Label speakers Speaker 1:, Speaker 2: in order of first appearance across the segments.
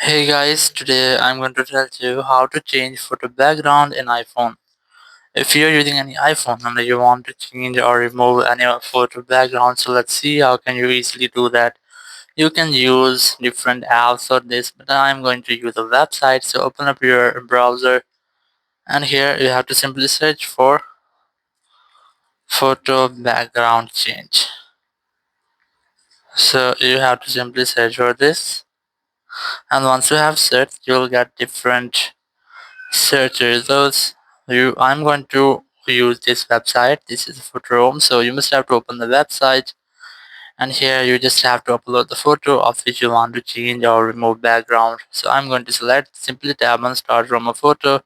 Speaker 1: Hey guys, today I'm going to tell you how to change photo background in iPhone. If you're using any iPhone and you want to change or remove any photo background, so let's see how can you easily do that. You can use different apps for this, but I'm going to use a website. So open up your browser and here you have to simply search for photo background change. So you have to simply search for this, and once you have searched, you'll get different search results. I'm going to use this website. This is for Chrome, so you must have to open the website, and here you just have to upload the photo of which you want to change or remove background. So I'm going to select, simply tap on start from a photo,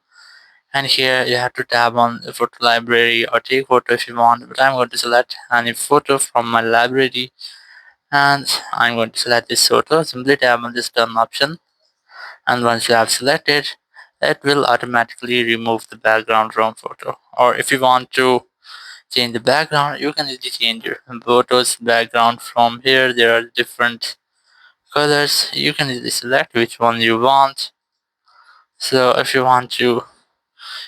Speaker 1: and here you have to tap on the photo library or take photo if you want, but I'm going to select any photo from my library, and I'm going to select this photo. Simply tap on this turn option, and once you have selected, it will automatically remove the background from photo. Or if you want to change the background, you can easily change your photo's background from here. There are different colors. You can easily select which one you want. So if you want to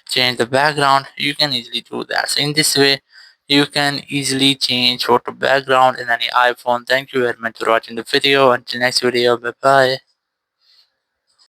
Speaker 1: change the background, you can easily do that. So in this way, you can easily change photo background in any iPhone. Thank you very much for watching the video. Until next video, bye bye.